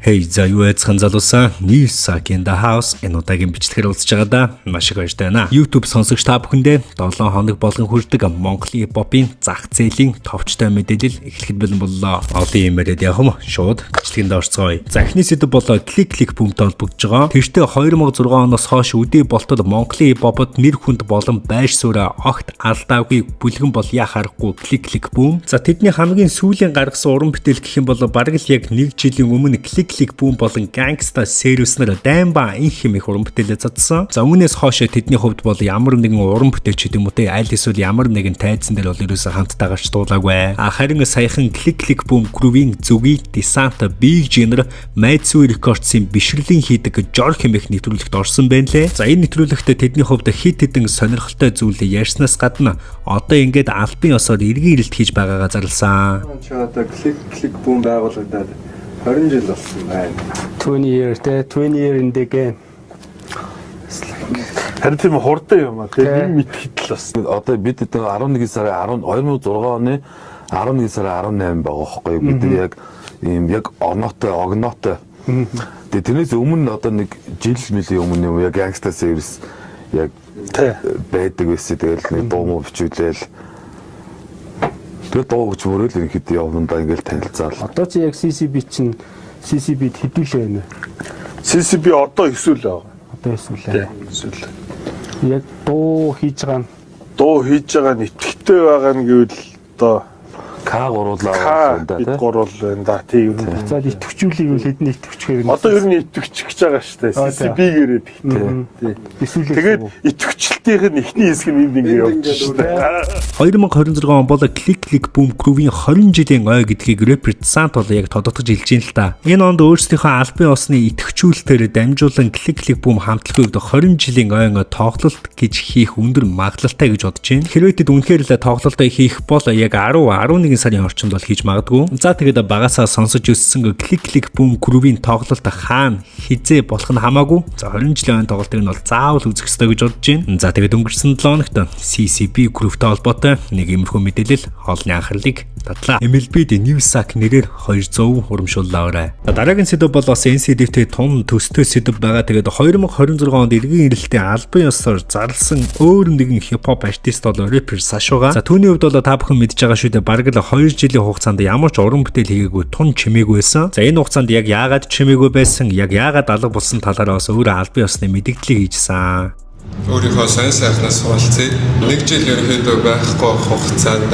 Hey, за юу яцхан залуусаа Newsak in the house энэ удаагийн бичлэгээр уулзж байгаадаа маш их баяртай байна. YouTube сонсогч та бүхэндээ 7 хоног болгон хүрдэг Монголын хип-хопын зах зээлийн товчтой мэдээлэл эхлэхэд бэлэн боллоо. Олон юм яриад явах юм шууд бичлэгэнд орцгоё. За эхний сэдв болоо клик бүүмтэй холбогдож байгаа. Тэртээ 2006 оноос хойш үдээ болтол Монголын хип-хопод нэр хүнд болон байш суура огт алдаагүй бүлгэн бол яа харахгүй клик бүүм. За тэдний хамгийн сүүлийн гаргасан уран бүтээл гэх юм бол бараг л яг 1 жилийн өмнө клик бүүм болон гангста сервиснэр даймба их юм их уран бүтээлээ цацсан. За үүнээс хойш тэдний хувьд бол ямар нэгэн уран бүтээлч гэдэг юм уу те аль эсвэл ямар нэгэн тайзан дээр бол ерөөсө хамтдаа гарч дуулаагүй. Харин саяхан клик бүүм крувийн зүгий десанта big genre Майцүү рекордсын бишрэлийн хийдэг Жорх хэмээх нэвтрүүлэгт орсон байна лээ. За энэ нэвтрүүлэгт тэдний хувьд хит хитэн сонирхолтой зүйлээ ярьснаас гадна одоо ингээд албан ёсоор эргэн ирэлт хийж байгаагаа зарласан. Чи одоо клик бүүм байгуулагдаад 20 жил болсон байна. 20 year in the game. Харин тийм хурдан юм аа. Тэгээ нэг мэдхэд л бас. Одоо бид 11 сарын 2006 оны 11 сарын 18 байгаа байхгүй юу? Бид яг ийм яг огноотой. Тэгээ тэрнээс өмнө одоо нэг жил мөлийн өмнө юм яг гангста сервис яг байдаг байсан. Тэгэл нэг дуу муу бичүүлээл. Тэгээ дуу гэж мөрөөл ерөнхийдөө явандаа ингээл танилцаал. Одоо чи яг CCB-д хэдүүлээ байна вэ? CCB одоо эсвэл байгаа. Одоо эсвэл. Яг дуу хийж байгаа нь итгэвтэй байгаа нь гэвэл одоо К гуруулаа бид гурвал байна да тийм. За итгэвчүүлийг үл хэдний итгэвчхээр одоо ер нь итгэвч гэж байгаа шүү дээ. CCB-гээрээ тийм. Тэгээд итгэвчлтийнх нь эхний хэсэг нь энд ингэ явж шүү дээ. 2026 он бол клик бүүм крувийн 20 жилийн ой гэдгийг рэпер Sant бол яг тодотгож хэлж байна л да. Энэ онд өөрсдийнхөө албан ёсны итгэвчүүлэлтээр дамжуулан клик бүүм хамтлагийн хувьд 20 жилийн ойн тоглолт гэж хийх өндөр магадлалтай гэж бодож байна. Хэрвээ тэд үнэхээр л тоглолтоо хийх бол яг 10-11 сарын орчинд бол хийж магадгүй. За тэгээд багасаа сонсож өссөн клик бүүм крувийн тоглолт хаана хизээ болох нь хамаагүй. За 20 жилийн ойн тоглолтыг нь бол заавал үзэх ёстой гэж бодож байна. За тэгээд өнгөрсөн 7 хоногт CCB крувтэй холбоотой нэг иймэрхүү мэдээлэл хоолны анхаарлыг татлаа. MLB-д Newsak нэрээр 200 урамшууллаа. Дараагийн сэдв бол бас NCDF-тэй тун төстэй сэдв байгаа. Тэгээд 2026 онд эргэн ирэлтийн албан ёсоор зарласан өөр нэгэн хип-хоп артист бол рэпер Сашуга. За түүний хувьд бол та бүхэн мэдж байгаа шүү дээ. Бараг л 2 жилийн хугацаанд ямар ч уран бүтээл хийгээгүй тун чимээгүй байсан. За энэ хугацаанд яг яагаад чимээгүй байсан, яг яагаад алга болсон талаараа бас өөрөө албан ёсны мэдээлэл хийжсэн. Өөрийнхөө сайн сайхнаас суралцъя. 1 жил ерөнхийдөө байхгүй хугацаанд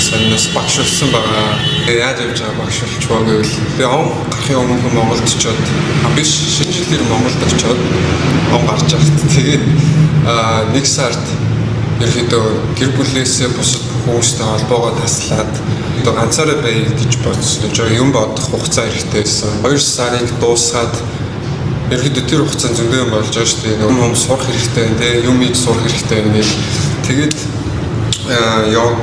сонноос багшилсан байгаа. Яаж явж байгаа багшилч байгаа гэвэл би он гарахын өмнө Монголд очиод биш шинэ жилээр Монголд очиод он гарч байхад тэгээд 1 сард ерөнхийдөө гэр бүлээсээ бусад хүмүүстэй холбоогоо таслаад одоо ганцаараа бай гэж бодсон. Юм бодох хугацаа хэрэгтэй байсан. 2 сарыг дуусгаад ерөнхийдөө тэр хугацаанд зөндөө юм болж байгаа шүү дээ. Юм сурах хэрэгтэй байна те. Юм ий сурах хэрэгтэй байна гэл. Тэгээд яг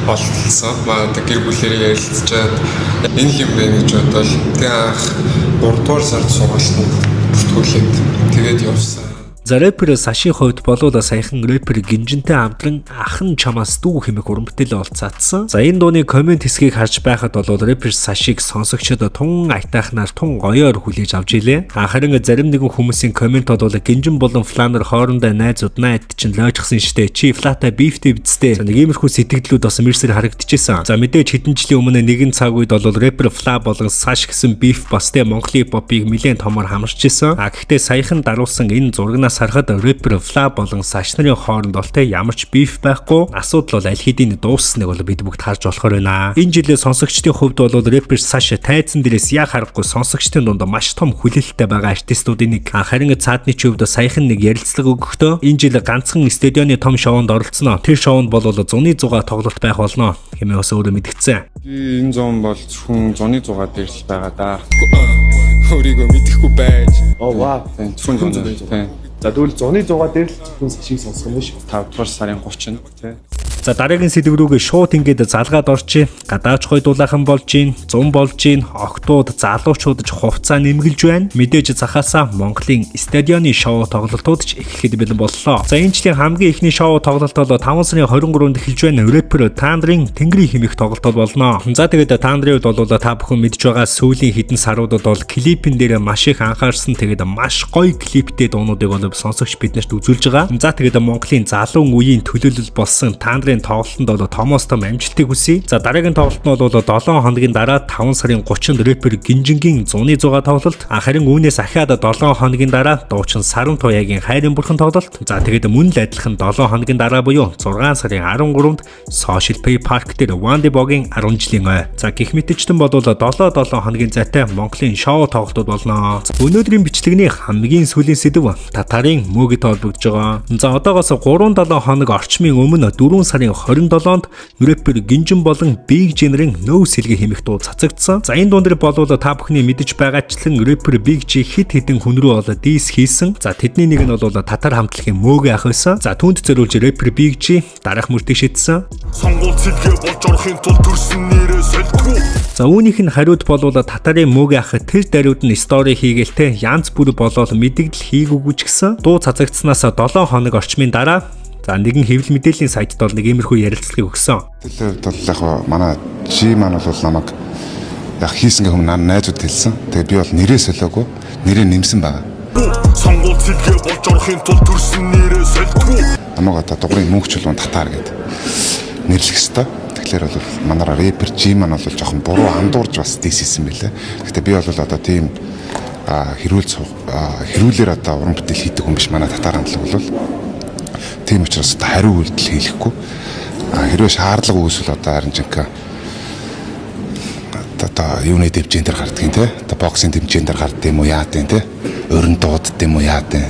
болтолсон. Маа гэр бүлээрээ ярилцчаад энэ юм байна гэж бодвол тэгээ анх 3 дугаар сард сургалтанд бүртгүүлээд тэгээд явсан. За рэпер Сашийн хувьд болоо саяхан рэпер Гинжинтэй хамтран ахын чамаас дүү хэмээх уран бүтээлээ олцаадсан. За энэ дууны комент хэсгийг харж байхад бол рэпер Сашийг сонсогчдод тун айтаахнаар тун гоёор хүлээж авч илээ. Харин зарим нэгэн хүмүүсийн комент бол Гинжин болон Фланер хоорондоо найзууд найд чинь лойжчихсан штэ. Чи Флата бифтэй бидтэй. Нэг иймэрхүү сэтгэлдлүүд бас мэрсэр харагдчихсан. За мэдээж хэдэн жилийн өмнө нэгэн цаг үед бол рэпер Фла болон Саш гэсэн биф бас тэ Монголын хип-хопыг нэлээд томор хамарч ирсэн. Гэхдээ саяхан даруулсан энэ зурагнаас харахад рэпер Фла болон Саш нарын хооронд бол тэ ямар ч биф байхгүй. Асуудал бол аль хэдийн дууссаныг бол бид бүгд харж болохоор байна. Энэ жилийн сонсогчдын хувьд бол рэпер Саш тайзан дээрээс яа харахгүй сонсогчдын дунд маш том хүлээлттэй байгаа артистуудын нэг. Харин цаадны ч хувьд саяхан нэг ярилцлага өгөхдөө энэ жил ганцхан стадионы том шоунд оролцсон. Тэр шоунд бол зуны зугаа тоглолт байх болно хэмээн бас өөрөө мэдгдсэн. Энэ зам бол зөвхөн зуны зугаа дээр л байгаа да. Өөрийгөө мэдэхгүй байж. Вау. Зөвхөн зуны. За тэгвэл зуны 100 дээр л зөвхөн Сашиг сонсох юм биш үү? 5 дугаар сарын 30-нд тий. За дараагийн сэдв рүүгээ шууд ингээд залгаад орчих. Гадаач гой дулаахан болж гин, зун болж гин, октод залуучуудж хувцаа нэмгэлж байна. Мэдээж захаасаа Монголын стадионы шоу тоглолтууд ч эхлэхэд бэлэн боллоо. За энэ жилийн хамгийн ихний шоу тоглолт бол 5 сарын 23-нд эхэлж байна. Рэпер Тандрын Тэнгэрийн хэмээх тоглолт болно. За тэгээд Тандрын хувьд бол та бүхэн мэдж байгаа сүүлийн хэдэн саруудад бол клипэн дээр маш их анхаарсан. Тэгээд маш гоё клиптэй дуунуудыг бол сонсогч биднэрт үзүүлж байгаа. За тэгээд Монголын залуу үеийн төлөөлөл болсон Тандрын тоглолтод бол томоос том амжилтыг хүсье. За дараагийн тоглолт нь бол 7 хоногийн дараа 5 сарын 30-нд рэпер Гинжингийн 100-ны 6 тоглолт. Харин үүнээс ахиад 7 хоногийн дараа дуучин Саран Туяагийн Хайрын бурхан тоглолт. За тэгээд мөн л адилхан 7 хоногийн дараа буюу 6 сарын 13-нд Social Play Park дээр Wandy Bog-ийн 10 жилийн ой. За гих мэтчтэн бол 7 хоногийн зайтай Монголын шоу тоглолтууд болно. Өнөөдрийн бичлэгний хамгийн сүүлийн сэдв татарын мөөгийн холбогдож байгаа. За одоогоос 3-7 хоног орчмын өмнө 4 сарын 27-нд рэпер Гинжин болон Big G-ийн No Sэлгийн хэмээх дуу цацагдсан. За энэ дуун дээр бол та бүхний мэдэж байгаачлан рэпер Big G хит хитэн хүн рүү бол дис хийсэн. За тэдний нэг нь бол татар хамтлагийн мөөгийн ах байсан. За түүнд зориулж рэпер Big G дараах мөртийг шийдсэн. Сонгуул цэлгээ болж орохын тулд төрсөн нэрээ солидгүй. За үүнийх нь хариуд бол татарын мөөгийн ах тэр даруйд нь стори хийгээлтэй янз бүр болоод мэдээлэл хийгүүгүй ч гэсэн дуу цацагдсанаас 7 хоног орчмын дараа за нэгэн хэвлэл мэдээллийн сайтд бол нэг иймэрхүү ярилцлагыг өгсөн. Хэлээд бол яг манай G маань бол намайг яг хийсэнгээ хүмүүс найзууд хэлсэн. Тэгээ би бол нэрээ солиогүй, нэрээ нэмсэн байгаа. Сонгуул цэлгээ болж орохын тулд төрсөн нэрээ солидгүй. Намайг одоо дугрын мөнгөчлөн татаар гэдэг нэрлэх ёстой. Тэгэхээр бол манай рэпер G маань бол жоохон буруу андуурж бас дийсэн байлээ. Гэхдээ би бол одоо тийм хэрүүлэр одоо уран бүтээл хийдэг хүн биш. Манай татар хамтлаг бол тийм учраас одоо хариу үйлдэл хийхгүй. Хэрвээ шаардлага үүсвэл одоо харин жинхэнэ одоо юуны дэмжээн дээр гардаг юм те. Одоо боксинг дэмжээн дээр гардаг юм уу яа гэдэг те. Өрн дууддаг юм уу яа гэдэг.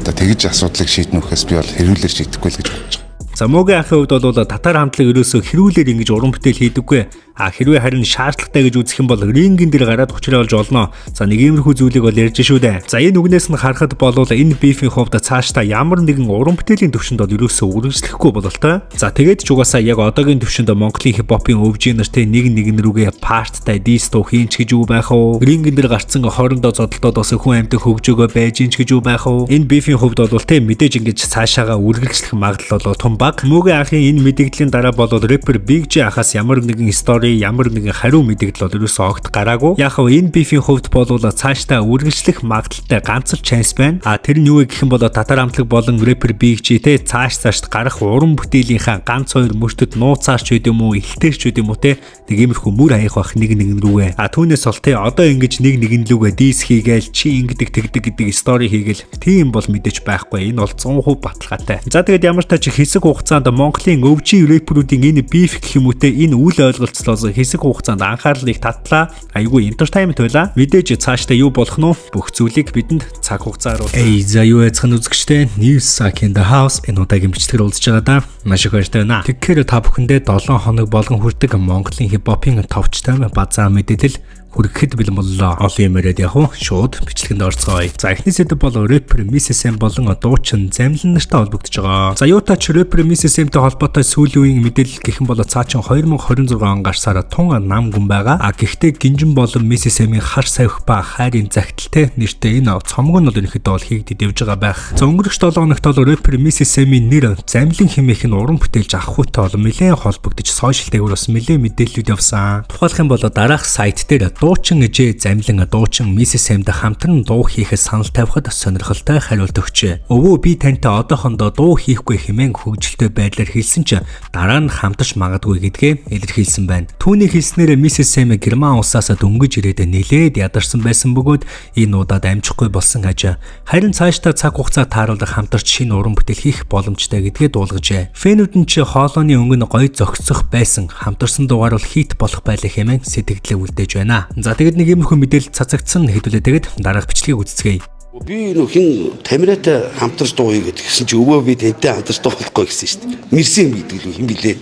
Одоо тэгж асуудлыг шийднэ үхээс би бол хэрүүлэр шийдэхгүй л гэж бодож байгаа. За мөөгийн ахын хувьд бол татар хамтлаг ерөөсөө хэрүүлэр ингэж уран бүтээл хийдэггүй. Хэрвээ харин шаардлагатай гэж үзэх юм бол рингэн дээр гараад учраа болж олно. За нэг иймэрхүү зүйлийг бол ярьж шүү дээ. За энэ үгнээс нь харахад бол энэ бифийн хувьд цаашдаа ямар нэгэн уран бүтээлийн төвшөнд бол ерөөсөө үргэлжлэхгүй бололтой. За тэгээд ч угаасаа яг одоогийн төвшөнд Монголын хипхопын өвжийн нартай нэг рүүгээ парттай дис дуу хийнч гэж юу байх вэ? Рингэн дээр гарцсан хоорондоо зодтолтоод бас хүн амьтаг хөгжөөгөө байж инч гэж юу байх вэ? Энэ бифийн хувьд бол тэ мэдээж ингэж цаашаага үргэлжлэх магадлал бол том баг. Мөөгийн ахын энэ мэдээллийн дараа бол рэпер Big G ахаас ямар нэгэн стори ямар нэгэн хариу мэдээлэл бол ерөөсөө огт гараагүй. Яг нь энэ бифийн хувьд бол цаашдаа үргэлжлэх магадaltaй ганц л chance байна. Тэр нь юу гэх юм бол татар хамтлаг болон рэпер Big G те цаашд гарах уран бүтээлийнхаа ганц хоёр мөртөд нууцаарч байд юм уу, ихтэрч байд юм уу те нэг иймэрхүү мөр хаях бах нэг рүүгээ. Түүнээс бол те одоо ингэж нэг лүүгээ дис хийгээл чи ингэдэг тэгдэг гэдэг стори хийгээл тийм бол мэдээж байхгүй. Энэ бол 100% баталгаатай. За тэгээд ямар ч тач хэсэг хугацаанд Монголын өвжийн рэперүүдийн энэ биф гэх юм уу те энэ үйл ойлголцлоос хэсэг хугацаанд анхаарлыг татлаа. Айгүй entertainment байла. Мэдээж цаашдаа юу болох нь бүх зүйлийг бидэнд цаг хугацаар за юу яцхан үзэгчтэй Newsack in the house энэ удаагийн бичлэгээр уулзж байгаа да. Маш их баяртай байна. Тэгэхээр та бүхэндээ 7 хоног болгон хүрдэг Монголын хипхопын товчтой базаа мэдээлэл хүрэхэд бэлэн боллоо. Олон юм яриад явах шууд бичлэгэнд орцгоё. За эхний сэдв бол рэпер Mrs M болон дуучин Замлин нартай холбогдож байгаа. За юутач рэпер Mrs M-тэй холбоотой сүүлийн үеийн мэдээлэл гэх юм бол цаачин 2026 он гарсаар тун нам гүн байгаа. Гэхдээ Гинжин болон Mrs M-ийн хар савих ба хайрын загталтай нэртэй энэ цомог нь бол ерөнхийдөө бол хийгдэд явж байгаа байх. За өнгөрөх 7 хоногт бол рэпер Mrs M-ийн нэр Замлин хэмээх нь уран бүтээлж авахгүйтэй бол нэлээд холбогдож сошиал дээгүүр бас нэлээд мэдээлэлүүд явсан. Тухайлх юм бол дараах сайт дээр дуучин Ж Замлин дуучин Mrs M-д хамтран дуу хийхэд санал тавихад сонирхолтой хариулт өгчээ. Өвөө би тантай одоохондоо дуу хийхгүй хэмээн хөвгөлтэй байдлаар хэлсэн ч дараа нь хамтарч магадгүй гэдгээ илэрхийлсэн байна. Түүний хэлснээр Mrs M Герман улсаас дөнгөж ирээд нэлээд ядарсан байсан бөгөөд энэ удаад амжихгүй болсон аж. Харин цаашдаа цаг хугацаа тааруулах хамтарч шинэ уран бүтээл хийх боломжтой гэдгээ дуулгажээ. Фэнүүд нь ч хоолойны өнгө гоё зохицох байсан хамтарсан дуугаар бол хит болох байлаа хэмээн сэтгэлдээ үлдээж байна. За тэгээд нэг иймэрхүү мэдээлэл цацагдсан хэдүүлээ тэгээд дараах бичлэгийг үзцгээе. Би хин Тамиратай хамтарч дуу хийгээд гэсэн чи өвөө би тэнтэй хамтарч дуу болохгүй гэсэн шүү дээ. Мэрсэн гэдэг л хин блэ.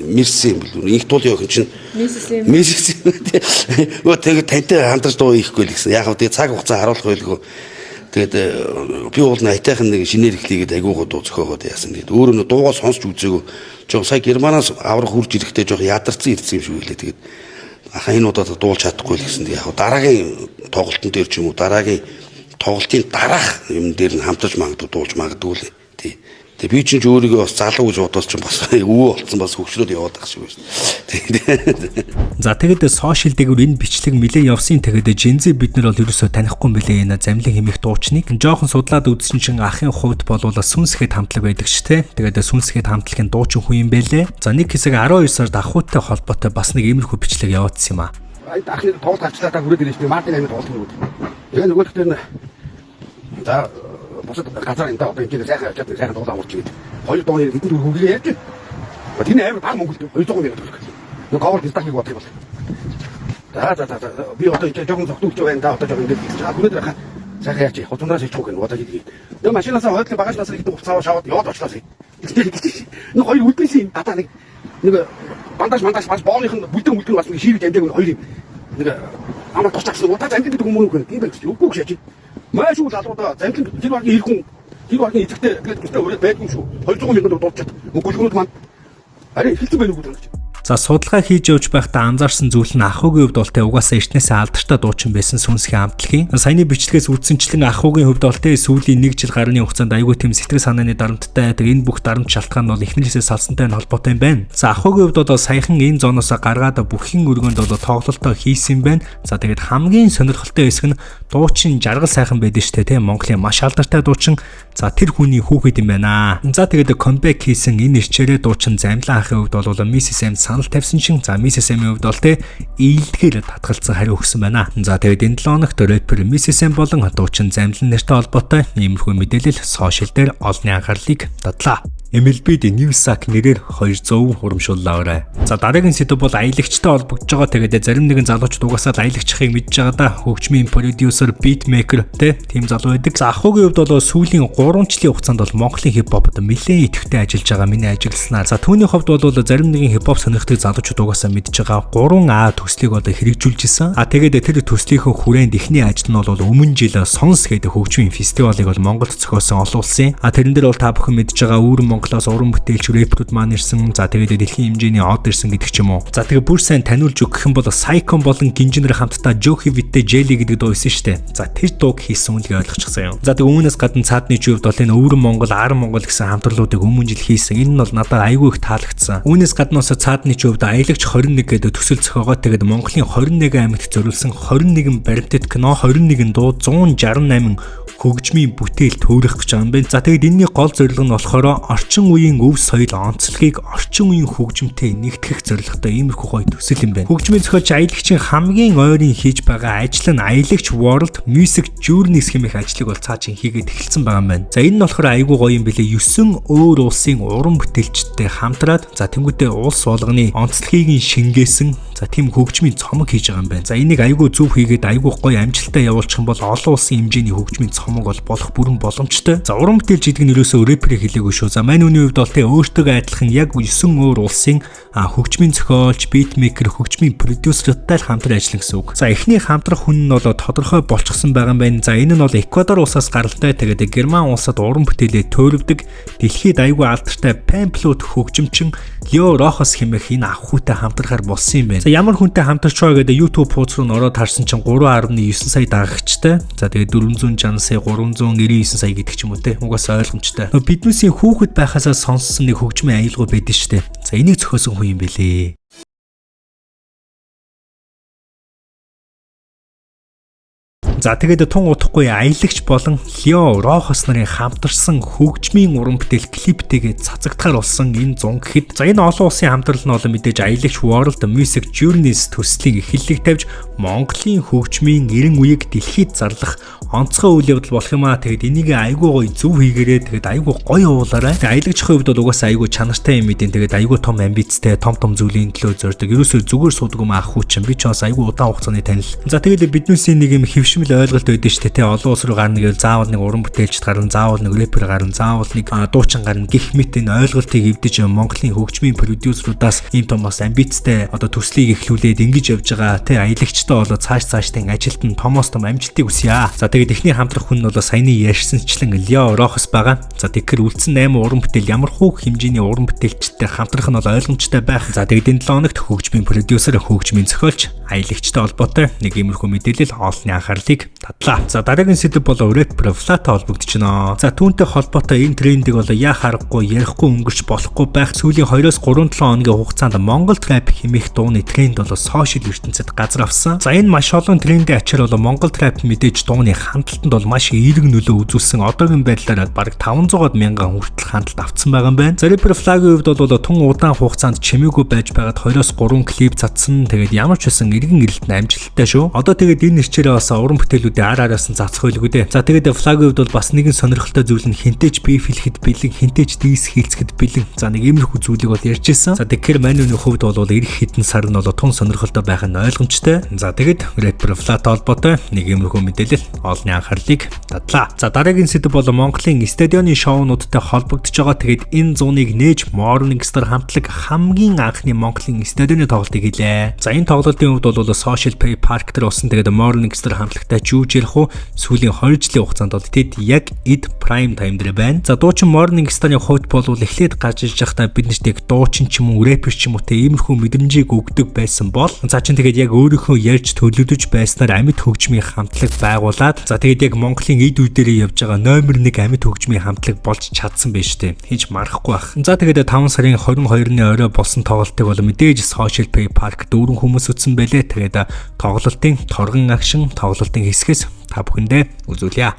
Мэрсэн бил. Их тул явах чинь Мэрсэн. Өө тэгээд тантай хамтарч дуу хийхгүй л гэсэн. Яг хөө тэгээд цаг хугацаа харуулах байлгүй. Тэгээд би бол айтайхан нэг шинээр ихлийгээд айгуугаа дуу зөхөөгөөд яасан. Тэгээд өөрөө дуугаа сонсч үзээгүй. Жоо сая Германаас аврах хурж ирэхдээ жоо ядарсан ирсэн юм шиг үлээ. Тэгээд ахаа энэ удаад дуулж чадахгүй л гэсэн. Яг дараагийн тоглолтын дээр ч юм уу дараагийн тоглолтын дараах юм дээр нь хамтарч магадгүй дуулж магадгүй л. Тий. Тэгээ би чинь ч өөрийгөө бас залуу гэж бодоод ч бас өвөө болсон бас хөвчлөөд яваад байх шиг байна. За тэгээд сошиал дээгүүр энэ бичлэг нэлээ явсан. Тэгээд Gen Z бид нар бол ерөөсөө танихгүй юм билээ энэ замлын хэмээх дуучныг. Жохон судлаад үзсэн чинь ахын хувьд болвол сүнсгээд хамтлаг байдаг ч те. Тэгээд сүнсгээд хамтлагийн дуучин хүн юм бэлээ. За нэг хэсэг 12 сард ахуйтай холбоотой бас нэг иймэрхүү бичлэг явуулсан юм аа. Ахны тоглолт авчлаа та хүрээд ирэх би Мартин аймаг тоглолт юм. Тэгээ нөгөө гэхдээ за босод газар энэ одоо ингэ сайхан тоглоом авч игээд 2 дооны хэдэн төгрөг хөвгөө ярьж. Тэр амар баг Монголд 200 мянга төгрөг. Нөгөө ковер дистахыг бодох юм бол. За би одоо ингэ жоохон зогтуулж байна да одоо жоохон ингэ хийж байгаа. Өнөөдөр хаа сайхан яач хотондоос ичхүү гэнэ бодож идэв. Тэгээ машинаас хойдлын багажнаас хэдэн хугацаа шаваад яваад очлаа. Нэг хоёр үлдээсэн юм. Ата нэг бандаж бас бооных нь бүлдэн бас нэг ширэг амдаг хоёр юм. Нэг амар тусчсан удаа замдын гэдэг хүмүүс үгүй. Тийм байх шүү. Үгүй шааж. Маш уу залуудаа замдын тэр багийн ирэх хүн тэр багийн эзэгтэй тэгээд гэртээ өрөөд байдгүй шүү. 200 мянган дуулчаад мөнгөлгөнүүд маань арай хэлсэн байх үгүй гэж. За судалгаа хийж явж байхдаа анзаарсан зүйл нь ахуйгийн хувьд бол тэ угаасаа эртнээсээ алдартай дуучин байсан сүнсхийн хамтлагийн саяны бичлэгээс үздэнчлэн ахуйгийн хувьд бол тэ сүүлийн 1 жил гарны хугацаанд аягүй тийм сэтгэл санааны дарамттай энэ бүх дарамт шалтгаан нь бол эхнэрээсээ салсантай холбоотой юм байна. За ахуйгийн хувьд бол саяхан энэ зооноос гаргаад бүхэн өргөнд бол тоглолтоо хийсэн байна. За тэгээд хамгийн сонирхолтой хэсэг нь дуучин жаргал сайхан байдаг шүү дээ тэ Монголын маш алдартай дуучин. За тэр хүний хүүхэд юм байна. За тэгээд comeback хийсэн энэ ирчээрээ дуучин Замлан ахын хувьд бол Mrs. M санал тавьсан шин. За Mrs. M-ийн хувьд бол тэ ийдгээр татгалцсан хариу өгсөн байна. За тэгээд энэ 7 хоногт рэпер Mrs. M болон дуучин Замлан нэртэй холбоотой иймэрхүү мэдээлэл сошиал дээр олонний анхаарлыг татлаа. MLB-д Newsack нэрээр 200 урамшууллаа. За дараагийн сэдв бол аялагчтай холбогдож байгаа. Тэгээд зарим нэгэн залуучууд угаасаа аялагчхыг мэдж байгаа да. Хөгжмийн продюсер, beatmaker тийм залуу байдаг. За ахуйгийн хувьд бол сүүлийн 3 жилийн хугацаанд бол Монголын хипхопд нэлээд идэвхтэй ажиллаж байгаа миний ажигласнаар. За түүний хувьд бол зарим нэгэн хипхоп сонирхдаг залуучууд угаасаа мэдж байгаа 3А төслийг одоо хэрэгжүүлж исэн. Тэгээд тэр төслийнхөө хүрээнд эхний ажил нь бол өмнө жил Сонс гэдэг хөгжмийн фестивалыг бол Монголд зохиосон олон улсын. Тэрэн дээр бол та бүхэн мэдж байгаа Үүрэн Монголоос уран бүтээлч рэперүүд маань ирсэн. За тэгээд дэлхийн хэмжээний од ирсэн гэдэг ч юм уу. За тэгээд бүр сайн таниулж өгөх юм бол Psycon болон Гинжинэр хамтдаа Joki Vite Jelly гэдэг дуу исэн штэ. За тэр дууг хийсэн үнэлгээ ойлгочихсан юм. За тэгээд үүнээс гадна цаадны чивд бол энэ Өвөрн Монгол, Ар Монгол гэсэн хамтарлуудыг өмнө жил хийсэн. Энэ нь бол надад айгүй их таалагдсан. Үүнээс гадна бас цаадны чивд аялагч 21 гэдэг төсөл зохиогоо тэгээд Монголын 21 аймагт зориулсан 21 баримтат кино, 21 дуу, 168 хөгжмийн бүтээл төөрөх гэж байгаа юм байна. За тэгээд энэний гол зорилго нь болохоор орчин үеийн өв соёл онцлогийг орчин үеийн хөгжмөнтэй нэгтгэх зорилготой иймэрхүү гоё төсөл юм байна. Хөгжмийн зохиолч аялагчийн хамгийн ойрын хийж байгаа ажил нь Аялагч World Music Journeys хэмээх ажлыг бол цаашин хийгээд эхэлсэн байгаа юм байна. За энэ нь болохоор айгүй гоё юм билээ. 9 өөр улсын уран бүтээлчтэй хамтраад за тэнгуүтээ улс болгоны онцлогийг шингээсэн за тийм хөгжмийн цомог хийж байгаа юм байна. За энийг айгүй зөв хийгээд айгүй гоё амжилттай явуулчих юм бол олон улсын хэмжээний хөгжмийн цомог бол болох бүрэн боломжтой. За уран бүтээлч гэдэг нь ерөөсөө рэпер хэлээгүй шүү. За мань үний хувьд бол тэ өөртөө адилхан яг 9 өөр улсын хөгжмийн зохиолч, битмейкер, хөгжмийн продюсертай л хамтран ажиллана гэсэн үг. За эхний хамтрах хүн нь бол тодорхой болчихсон байгаа юм байна. За энэ нь бол Эквадор улсаас гаралтай. Тэгээд Герман улсад уран бүтээлээ төөрөвдөг дэлхийд айгүй алдартай Pamplot хөгжимчин Leo Rojas хэмээх энэ ахуйтай хамтрахаар болсон юм байна. За ямар хүнтэй хамтарч байгаа гэдэг YouTube хуудас руу ороод харсан чинь 3.9 сая дагагчтай. За тэгээд 460 сая 399 сая гэдэг ч юм уу те. Угаасаа ойлгомжтой. Биднээсийн хүүхэд байхасаа сонссон нэг хөгжмийн аялал байдаг шүү дээ. За энийг зохиосон хүн юм бэлээ. За тэгээд тун удахгүй аялагч болон Leo Rojas нарын хамтарсан хөгжмийн уран бүтээл клиптэйгээ цацагдахаар болсон энэ 100 гэхэд за энэ олон улсын хамтрал нь олон мэдээж аялагч World Music Journeys төслийн эхлэлийг тавьж Монголын хөгжмийн 90 үеийг дэлхийд зарлах онцгой үйл явдал болох юм аа. Тэгээд энийг айгүй гоё зөв хийгээрээ тэгээд айгүй гоё уулаарай. Тэгээд аялагчийн хувьд бол угаасаа айгүй чанартай юм эдийн тэгээд айгүй том амбицтай том зүйлийн төлөө зорддог. Ерөөсөө зүгээр суудаг юм ах хүү чинь би ч бас айгүй удаан хугацааны танил. За тэгээд биднээсээ нэг юм хэвшмэл ойлголт өгдөө шүү дээ. Олон улс руу гарна гэвэл заавал нэг уран бүтээлч гарна, заавал нэг рэпер гарна, заавал нэг дуучин гарна гэх мэт энэ ойлголтыг эвдэж Монголын хөгжмийн продюсеруудаас ийм том бас амбицтай одоо төслийг эхлүүлээд ингэж явж байгаа. Тэ аялагчтай болоод цаашдын ажилд нь томоос том амжилтыг хүсье. За тэгээд эхний хамтрах хүн нь бол саяны ярьсанчлан Лео Рохос байгаа. За тэгэхээр үлдсэн 8 уран бүтээл ямар хүүх хэмжээний уран бүтээлчтэй хамтрах нь бол ойлгомжтой байх. За тэгээд энэ 7 хоногт хөгжмийн продюсер, хөгжмийн зохиолч, аялагчтай холбоотой нэг иймэрхүү мэдээлэл олонний анхаарлыг татлаа. За дараагийн сэдэв бол рэпер Флатай холбогдчихно. За түүнтэй холбоотой энэ трендийг бол яа харахгүй, ярихгүй өнгөрч болохгүй байх. Сүүлийн 2-3-7 хоногийн хугацаанд Монгол рэп хэмээх дууны тренд бол сошиал ертөнцид газар авсан. За энэ маш олон трендийн ачаар бол Монгол рэп мэдээж дууны хандлтанд бол маш эерэг нөлөө үзүүлсэн. Одоогийн байдлаар бараг 500 мянган хүртэл хандлт авсан байгаа юм байна. За рэпер Флагийн хувьд бол тун удаан хугацаанд чимээгүй байж байгаад 2-3 клип цацсан. Тэгээд ямар ч байсан иргэн ирэлт нь амжилттай шүү. Одоо тэгээд энэ нэрчээрээ бас уран бүтээлүүдийн араас нь цацх байлгүй дээ. За тэгээд Флагийн хувьд бол бас нэгэн сонирхолтой зүйл нь хинтэж биф хэлэхэд бэлэн, хинтэж дис хийлцэхэд бэлэн. За нэг иймэрхүү зүйлийг бол ярьж ирсэн. За тэгэхээр манайны хувьд бол ирэх хэдэн сар нь бол тун сонирхолтой байх нь ойлгомжтой. За тэгээд рэпер Флагтай холбоотой нэг иймэрхүү мэдээлэл олонний анхаарлыг татлаа. За дараагийн сэдэв бол Монголын стадионы шоунуудтай холбогдож байгаа. Тэгээд энэ зуныг нээж Morning Star хамтлаг хамгийн анхны Монголын стадионы тоглолтыг хийлээ. За энэ тоглолтын хувьд бол Social Play Park дээр болсон. Тэгээд Morning Star хамтлагтай жүүж ярих уу сүүлийн 2 жилийн хугацаанд бол тэд яг эд prime time дээр байна. За дуучин Morning Star-ны хувьд бол эхлээд гарч иж байхдаа бид нарт дуучин ч юм уу рэпер ч юм уу те иймэрхүү мэдрэмжийг өгдөг байсан бол за чин тэгээд яг өөрийнхөө ярьж төлөвлөж байснаар амьд хөгжмийн хамтлаг байгуулад за тэгээд яг Монголын эд үдээрээ явж байгаа номер 1 амьд хөгжмийн хамтлаг болж чадсан байж тээ. Хийж марахгүй байх. За тэгээд 5 сарын 22-ны орой болсон тоглолтыг бол мэдээж Social Play Park дөрвөн хүмүүс үзсэн байлээ. Тэгээд тоглолтын торгон акшн тоглолтын хэсгээс та бүхэндээ үзүүлье.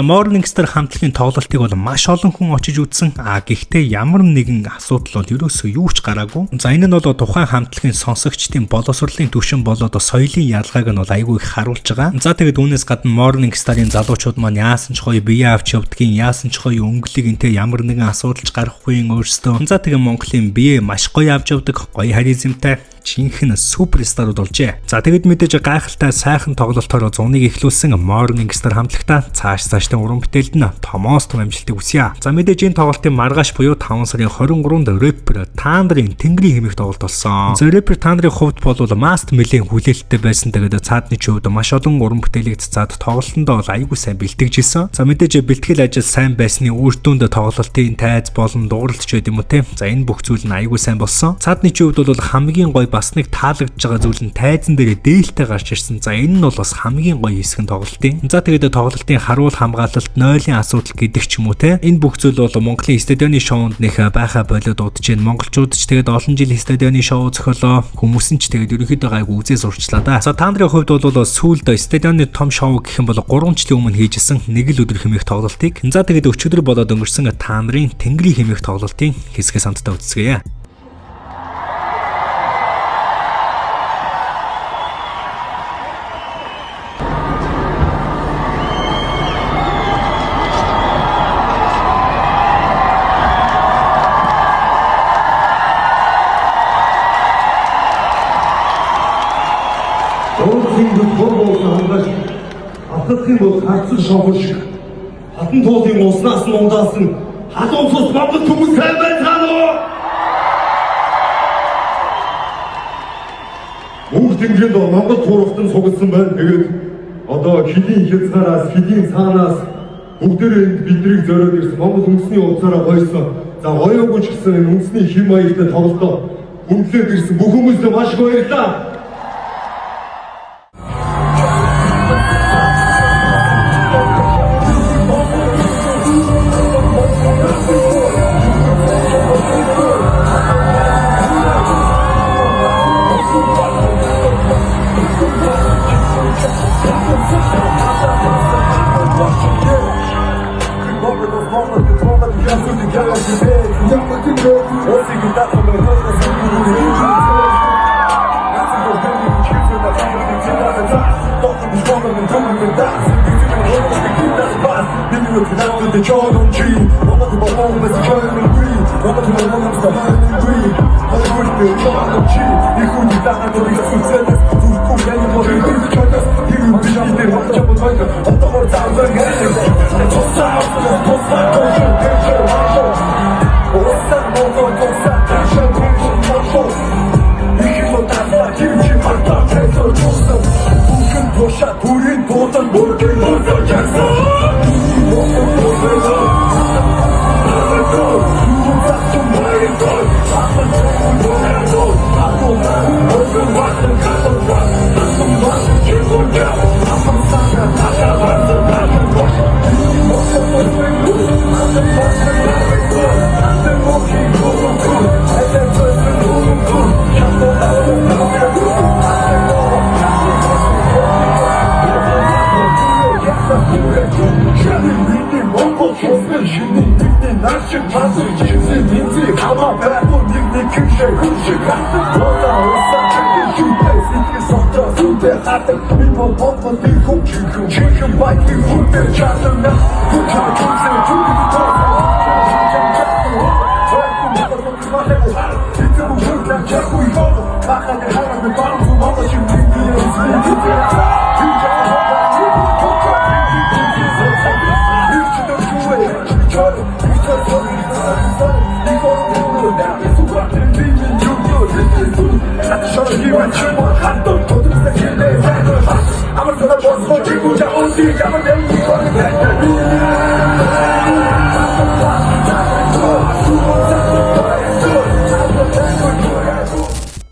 Morning Star хамтлагийн тоглолтыг бол маш олон хүн очиж үзсэн. Гэхдээ ямар нэгэн асуудал бол ерөөсөө юу ч гараагүй. За энэ нь бол тухайн хамтлагийн сонсогчдын боловсролын түвшин болоод соёлын ялгааг нь бол айгүй их харуулж байгаа. За тэгээд үүнээс гадна Morning Star-ын залуучууд маань яасан ч гоё бие авч явдгийн, яасан ч гоё өнгөлөг энтэй ямар нэгэн асуудалч гарахгүй өөрсдөө. За тэгээд Монголын бие маш гоё авч явдаг, гоё харизмтай жинхэнэ суперстарууд болжээ. За тэгэд мэдээж гайхалтай сайхан тоглолтоор зуныг эхлүүлсэн Morning Star хамтлагтаа цааш тоглолтын уран бүтээлд нь томоос том амжилтыг хүсье. За мэдээж энэ тоглолтын маргааш буюу 5 сарын 23-нд рэпер Тандрын Тэнгэрийн хэмээх тоглолт болсон. За рэпер Тандрын хувьд бол маст мэлийн хүлээлттэй байсан. Тэгээд цаадны хувьд маш олон уран бүтээлийг цаад тоглолтонд бол аягүй сайн бэлтгэжсэн. За мэдээж бэлтгэл ажил сайн байсны үр дүнд тоглолтын тайз болон дууралт ч гэдэм үү те. За энэ бүх зүйл нь аягүй сайн болсон. Цаадны хувьд бол хамгийн гоё бас нэг таалагдж байгаа зүйл нь тайзан дээр дээлтэй гарч ирсэн. За энэ нь бол бас хамгийн гоё хэсэг нь тоглолтын. За тэгээд тоглолтын харуул хамгаалалт, нойлын асуудал гэдэг ч юм уу те. Энэ бүх зүйл бол Монголын стадионы шоунд нэх байха болоод удаж байна. Монголчууд ч тэгээд олон жил стадионы шоу зохиолоо, хүмүүс нь ч тэгээд ерөнхийдөө гайг үзээ сурчлаа да. За Тандрын хувьд бол сүүлд стадионы том шоу гэх юм бол 3 жилийн өмнө хийжсэн нэг л өдөр хэмээх тоглолтыг. За тэгээд өчигдөр болоод өнгөрсөн Тандрын Тэнгэрийн хэмээх тоглолтын хэсгээ самтдаа үзцгээе. Атгахын бол хатсан шонгор шиг хатан туулын уснаас нь ундаасан халуунсус Монгол хүмүүс сайн байна уу? Мөнх тэнгэрийн доо Монгол туурхтан сугалсан байна. Тэгээд одоо хэдийн хязгаараас хэдийн цаанаас бүгдээрээ биднийг зориод ирсэн Монгол үндэсний улсаараа бойсон. За оюугүй ч гэсэн энэ үндэсний хэм маягтай тоглолтоо үнэлээд ирсэн бүх хүмүүстээ маш их баярлалаа.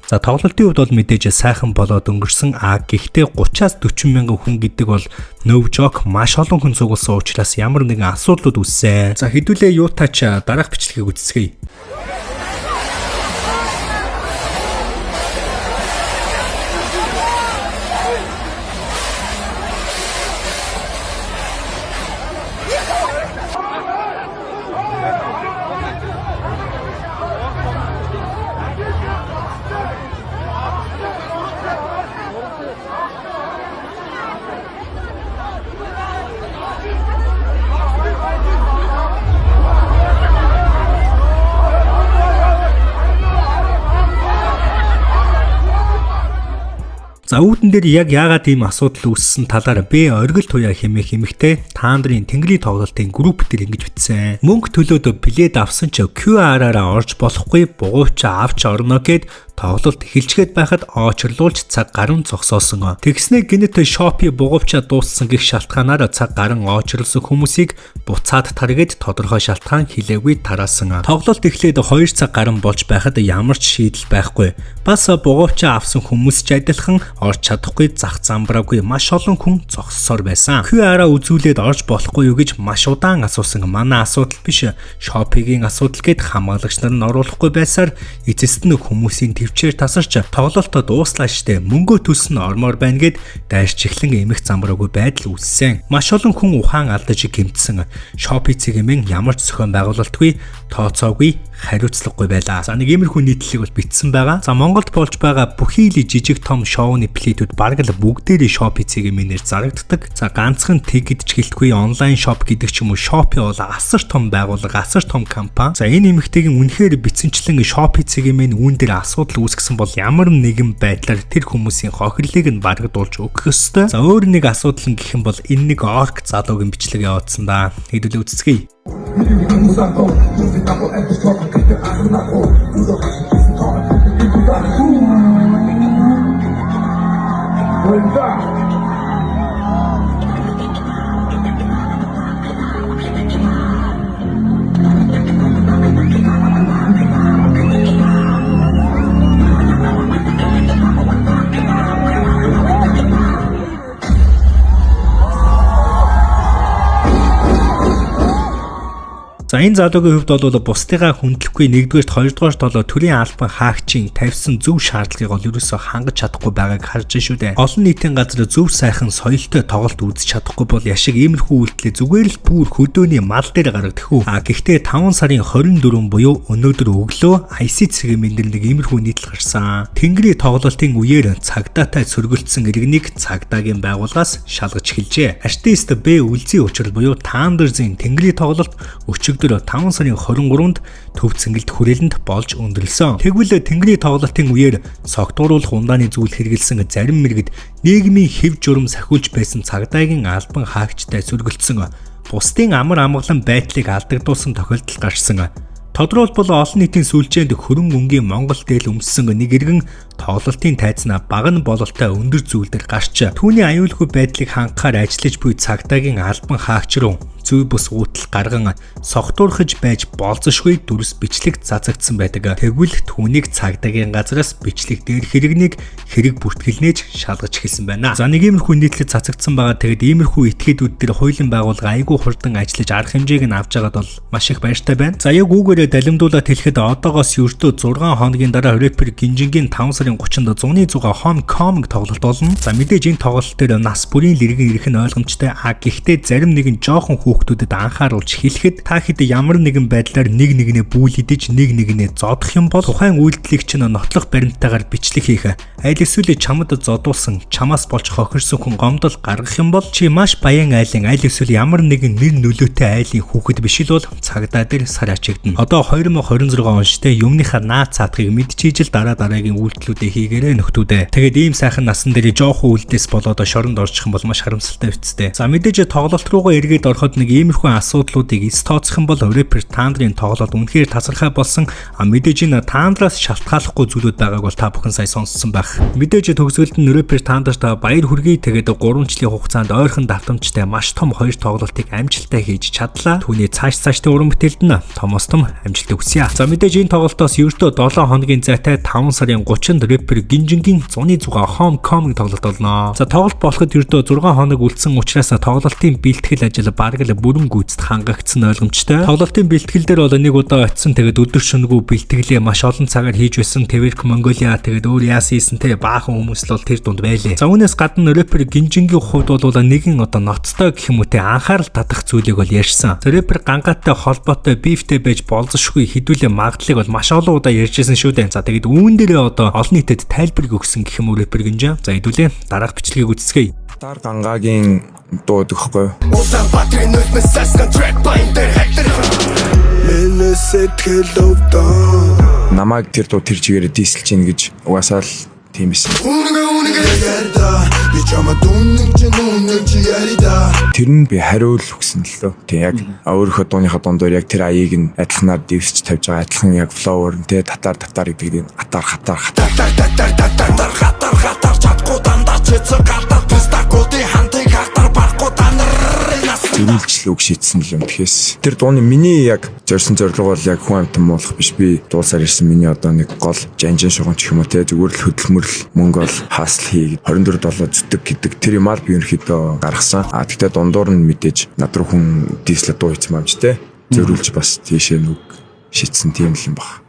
За тоглолтын хувьд бол мэдээж сайхан болоод өнгөрсөн. Гэхдээ 30-аас 40 мянган хүн гэдэг бол no joke, маш олон хүн цугласан учраас ямар нэгэн асуудлууд үүссэн. За хэдүүлээ юутаач дараах бичлэгийг үзсгэе. За үүдэн дээр яг яагаад ийм асуудал үүссэн талаар Б оргил туяа хэмээх эмэгтэй та нарын тэнгэрийн тоглолтын групп дээр ингэж бичсэн. Мөнгө төлөөд билет авсан ч QR-аараа орж болохгүй бугуйчаа авч орно гэд тоглолт эхэлчгээд байхад очрлуулж цаг гарan зогсоосон. Тэгснээ гинэт Shopee бугуйчаа дууссан гэх шалтгаанаар цаг гарan очрлсон хүмүүсийг буцаад таргээд тодорхой шалтгаан хэлээгүй тараасан. Тоглолт эхлээд 2 цаг гарan болж байхад ямар ч шийдэл байхгүй. Бас бугуйчаа авсан хүмүүс ч адилхан орж чадахгүй зах замбраагүй маш олон хүн зогссоор байсан. QR-аа үзүүлээд орж болохгүй юу гэж маш удаан асуусан. Манай асуудал биш, Shopee-гийн асуудал гэд хамгаалагч нар нь оруулахгүй байсаар эцэст нь хүмүүсийн төвчээр тасарч тоглолт дууслаа штэ мөнгөө төлсөн ормоор байна гэд дайрч эхлэн эмх замбраагүй байдал үүссэн. Маш олон хүн ухаан алдаж гэмтсэн. Shopee цэгийн ямар ч зохион байгуулалтгүй тооцоогүй хариуцлагагүй байлаа. За нэг иймэрхүү нийтлэлийг бол бичсэн байгаа. За Монголд болж байгаа бүхий л жижиг том шоуны плейтүүд бараг л бүгдээрээ Shopee цэгийн нэр зарагддаг. За ганцхан тэг гэдэж гэлтгүй онлайн шоп гэдэг ч юм уу Shopee бол асар том байгууллага, асар том компани. За энэ эмэгтэйгийн үнэхээр бицэнчлэн Shopee цэгийн үүн дээр асуудал үүсгэсэн бол ямар нэгэн байдлаар тэр хүмүүсийн хохирлыг нь барагдуулж өгөх ёстой. За өөр нэг асуудал нь гэх юм бол энэ нэг орк залуугийн бичлэг явуулсан да. Хэдүүлээ үзцгээе. За энэ залуугийн хувьд бол бусдыгаа хүндлэхгүй нэгдүгээрт хоёрдугаарт бол төрийн албан хаагчийн тавьсан зөв шаардлагыг бол ерөөсөө хангаж чадахгүй байгааг харж шүү дээ. Олон нийтийн газар зөв сайхан соёлтой тоглолт үзэж чадахгүй бол яшиг иймэрхүү үйлдэлээ зүгээр л бүр хөдөөний мал дээр гаргадах үү. Гэхдээ 5 сарын 24 буюу өнөөдөр өглөө IC цэгийн мэндэр нэг иймэрхүү нийтлэл гарсан. Тэнгэрийн тоглолтын үеэр цагдаатай сөргөлдсөн иргэнийг цагдаагийн байгууллагаас шалгаж эхэлжээ. Артист Б үлзий учрал буюу Тандерзийн тэнгэрийн тоглолт өчигдөр 5 сарын 23-нд төв цэнгэлд хүрээлэнд болж өндөрлсөн. Тэгвэл тэнгэрийн тоглолтын үеэр согтууруулах ундааны зүйл хэрэгэлсэн зарим мэргэд нийгмийн хэв журам сахиулж байсан цагдаагийн албан хаагчтай сөргөлдсөн. Бусдын амар амгалан байдлыг алдагдуулсан тохиолдол гарсан. Тодорхойлбол олон нийтийн сүлжээнд хөрөн өнгийн Монгол дээл өмссөн нэг иргэн тоглолтын тайзнаа бага нь бололтой өндөр зүйлдер гарч түүний аюулгүй байдлыг хангахаар ажиллаж буй цагдаагийн албан хаагч руу зүй бус уутлал гарган согтуурхаж байж болзошгүй дүрс бичлэг цацагдсан байдаг. Тэгвэл түүнийг цагдаагийн газраас бичлэг дээр хэрэгнийг хэрэг бүртгэлнээж шалгаж эхэлсэн байна. За нэг иймэрхүү нийтлэл цацагдсан байгаа. Тэгэд иймэрхүү этгээдүүд дээр хуулийн байгууллага айгүй хурдан ажиллаж арга хэмжээг нь авч байгаад бол маш их баяртай байна. За яг үүгээрээ далимдуулаад хэлэхэд одоогоос ердөө 6 хоногийн дараа рэпер Гинжингийн 5 сарын 30-нд зуны зугаа Homecoming тоглолт болно. За мэдээж энэ тоглолт дээр нас бүрийн лиргэн ирэх нь ойлгомжтой. Гэхдээ зарим нэгэн жоохон хүүхдүүдэд анхааруулж хэлэхэд та хэд ямар нэгэн байдлаар нэг нэгнээ бүүлэдэж нэг нэгнээ зодох юм бол тухайн үйлдэлийг чинь нотлох баримттайгаар бичлэг хийх. Аль эсвэл чамд зодуулсан, чамаас болж хохирсон хүн гомдол гаргах юм бол чи маш баян айлын аль эсвэл ямар нэгэн нэр нөлөөтэй айлын хүүхэд биш л бол цагдаа дээр сар ачигдана. Одоо 2026 он штэ юмныхаа наад цаатгыг мэдчихийж л дараагийн үйлдэлүүдээ хийгээрэй нөхдүүдээ. Тэгээд ийм сайхан насан дээр жоохон үйлдэлс болоод шоронд орчих юм бол маш харамсалтай үсттэй. За мэдээж тоглолт руугаа эргээд ороход нэг иймэрхүү асуудлуудыг тооцох юм бол рэпер Тандрын тоглолт үнэхээр тасархай болсон. Мэдээж энэ Тандраас шалтгааллахгүй зүйлүүд байгааг бол та бүхэн сайн сонссон байх. Мэдээж төгсгөлд нь рэпер Тандрт баяр хүргэе. Тэгээд 3 жилийн хугацаанд ойрхон давтамжтай маш том 2 тоглолтыг амжилттай хийж чадлаа. Түүний цааштай уран бүтээлд нь томоос том амжилт хүсье. За мэдээж энэ тоглолтоос ердөө 7 хоногийн зайтай 5 сарын 30-нд рэпер Гинжингийн зуны зугаа Homecoming тоглолт болно. За тоглолт болоход ердөө 6 хоног үлдсэн учраас тоглолтын бэлтгэл ажил бараг л бүрэн гүйцэд хангагдсан ойлгомжтой. Тоглолтын бэлтгэл дээр бол нэг удаа очисон. Тэгээд өдөр шөнөгүй бэлтгэлээ маш олон цагаар хийж байсан. Twerk Mongolia тэгээд өөр яасан хийсэнтэй баахан хүмүүс л бол тэр дунд байлээ. За үүнээс гадна рэпер Гинжингийн хувьд бол нэгэн одоо ноцтой гэх юм уу те анхаарал татах зүйлийг бол ярьсан. За рэпер гангааттай холбоотой бифтэй байж болзошгүй хэдүүлээ магадлалыг бол маш олон удаа ярьжсэн шүү дээ. За тэгээд үүн дээрээ одоо олон нийтэд тайлбарыг өгсөн гэх юм уу рэпер Гинжин. За хэдүүлээ дараах бичлэгийг үзцгээе. Тар гангагийн дуу өгөхгүй. Намайг тэр дуу тэр чигээр дийсэлж гин гэж угаасаа л тийм биш. Тэр нь би хариул өгсөн л лөө. Тэг яг өөрийнхөө дууныхаа дундор яг тэр аяыг нь адилханаар дивсч тавьж байгаа. Адилхан яг флоуэр нь те татар гэдэг нь хатар чадахгүй дандаа чэцэг гатар пистакоди хантыг хатар барахгүй данар зөвлөж шийдсэн л юм. Тэгэхээр тэр дууны миний яг зорьсон зорилго бол яг хүн амтан муулах биш. Би дуулсаар ирсэн миний одоо нэг гол жанжин шугамч гэх юм уу те зүгээр л хөдөлмөрл мөнгө ол хаасл хийгээд 24/7 зүтг гэдэг тэр юмар би ерөнхийдөө гаргасан. Тэгтээ дундуур нь мэдээж над руу хүн дийслэ дуу хийцэн амж те зөрүүлж бас тийшээ нүг шийдсэн тийм л юм баг.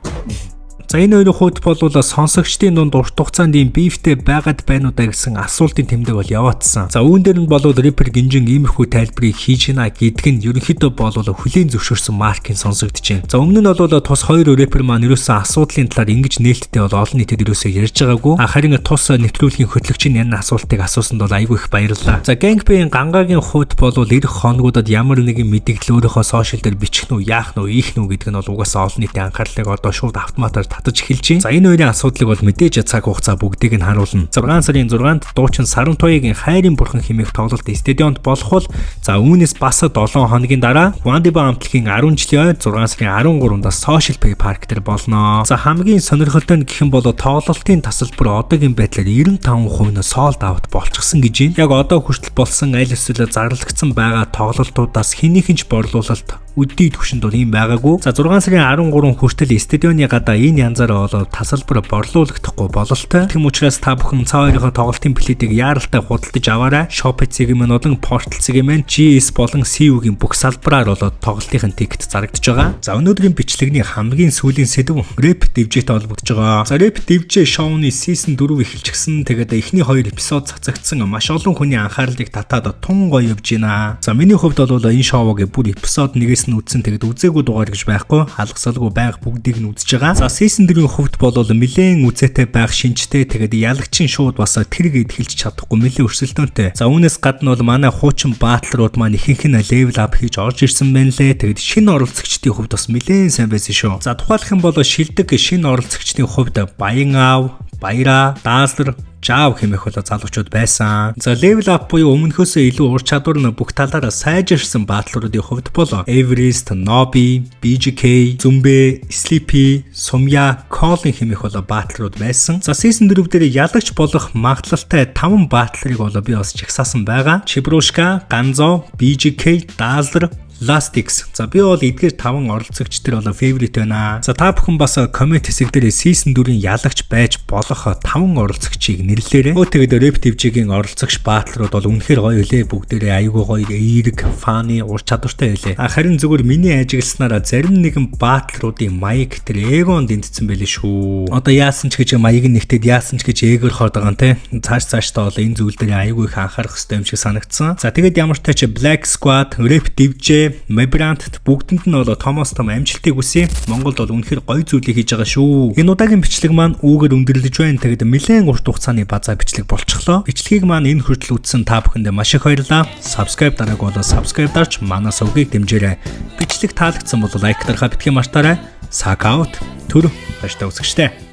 За энэ хоёрын хувьд бол сонсогчдын дунд урт хугацаанд ийм бифтэй байгаад байна уу гэсэн асуултын тэмдэг бол яваадсан. За үүн дээр нь бол рэпер Гинжин иймэрхүү тайлбарыг хийж гинэ гэдг нь ерөнхийдөө бол хүлээн зөвшөөрсөн маркийн сонсогдож байна. За өмнө нь бол тус хоёр рэпер маань ерөөсөн асуудлын талаар ингэж нээлттэй бол олон нийтэд ерөөсөө ярьж байгаагүй. Харин тус нэвтрүүлгийн хөтлөгч нь энэ асуултыг асуусанд бол айгүй их баярлалаа. За Gangbang Гангагийн хувьд бол ирэх хоногудад ямар нэгэн мэдээлэл өөрийнхөө сошиал дээр бичих нь яах нь ийх нь гэдэг нь бол угаасаа олон нийтийн анхаарлыг одоо шууд автоматар татаж эхэлж байна. За энэ хоёрын асуудлыг бол мэдээж цаг хугацаа бүгдийг нь харуулна. 6 сарын 6-нд дуучин Саран Туяагийн Хайрын бурхан хэмээх тоглолт стадионд болох бол за үүнээс бас 7 хоногийн дараа Вандиба амтлагийн 10 жилийн ойд 6 сарын 13-нд Social Play Park дээр болно. За хамгийн сонирхолтой нь гэх юм бол тоглолтын тасалбар одоогийн байдлаар 95% нь sold out болчихсон гэж байна. Яг одоо хүртэл болсон аль эсвэл зарлагдсан байгаа тоглолтуудаас хэнийхэн ч борлуулалт үдий түвшинд бол ийм байгаагүй. За 6 сарын 13 хүртэл стадионы гадаа энэ янзаар болоод тасалбар борлуулагдахгүй бололтой. Тэм учраас та бүхэн цаа хоёрын тоглолтын пледийг яаралтай худалдаж аваарай. Shopee-ийн болон Portal-ийн GS болон CU-гийн бүх салбараар болоод тоглолтын тикет зарагдж байгаа. За өнөөдрийн бичлэгний хамгийн сүүлийн сэдв Rap DJ-тэй холбогдож байгаа. За Rap DJ шоуны season 4 эхэлчихсэн. Тэгээд эхний 2 эпизод цацагдсан. Маш олон хүний анхаарлыг татаад тун гоё явж байна. За миний хувьд бол энэ шоуг бүр эпизод 1-ээс нь үзсэн. Тэгээд үзээгүй дугаар гэж байхгүй. Халгасалгүй байг бүгдийг нь үзэж байгаа. За season 4-ийн хувьд бол нэлээд үзээтэй байх шинжтэй. Тэгээд ялагчин шууд бас тэргээд хэлж чадахгүй нэлээд өрсөлдөөнтэй. За үүнээс гадна бол манай хуучин баатлерууд маань ихэнх нь level up хийж орж ирсэн байна лээ. Тэгээд шинэ оролцогчдын хувьд бас нэлээд сайн байсан шүү. За тухайлх юм бол шилдэг шинэ оролцогчдын хувьд Баян аав, Баяра, Даазлар, Жав хэмээх бол залуучууд байсан. За level up буюу өмнөхөөсөө илүү ур чадвар нь бүх талаараа сайжирсан баатлуудын хувьд бол Everest, Nobi, BGK, Zumbe, Sleepy, Sumya, Colin хэмээх бол баатлууд байсан. За season 4 дээр ялагч болох магадлалтай 5 баатлыг бол би бас жагсаасан байгаа. Chibrushka, Ganzo, BGK, Dazzler, Lastix. За би бол эдгээр 5 оролцогч төр бол favorite байна. За та бүхэн бас comment хэсэг дээр season 4-ийн ялагч байж болох 5 оролцогчийг нэрлээрэй. Тэгээд Rap DJ-гийн оролцогч баатлууд бол үнэхээр гоё үлээ. Бүгдээрээ аюулгүй гоё, эерэг, фаны, ур чадвартай байлээ. Харин зүгээр миний ажигласнараа зарим нэгэн баатлуудын маяг тэр эгонд эндсэн байлээ шүү. Одоо яасан ч гэж маяг нь нэгтэд яасан ч гэж ээгэр хоод байгаа юм те. Цаашдаа бол энэ зүйл дээр аюулгүй их анхаарах хэрэгтэй юм шиг санагдсан. За тэгээд ямар ч тач Black Squad, Rap DJ, Mebrandt бүгдэнд нь бол Томас том амжилтыг хүсье. Монголд бол үнэхээр гоё зүйлийг хийж байгаа шүү. Энэ удаагийн бичлэг маань үүгээр өндөрлөж байна. Тэгээд нэлээд урт хугацааны базаа бичлэг болчихлоо. Бичлэгийг маань энэ хүртэл үзсэн та бүхэндээ маш их баярлалаа. Subscribe дараагүй бол subscribe дарж манай сувгийг дэмжээрэй. Бичлэг таалагдсан бол лайк дарахаа битгий мартаарай. Сак аут. Түр баштай үзэгчтэй.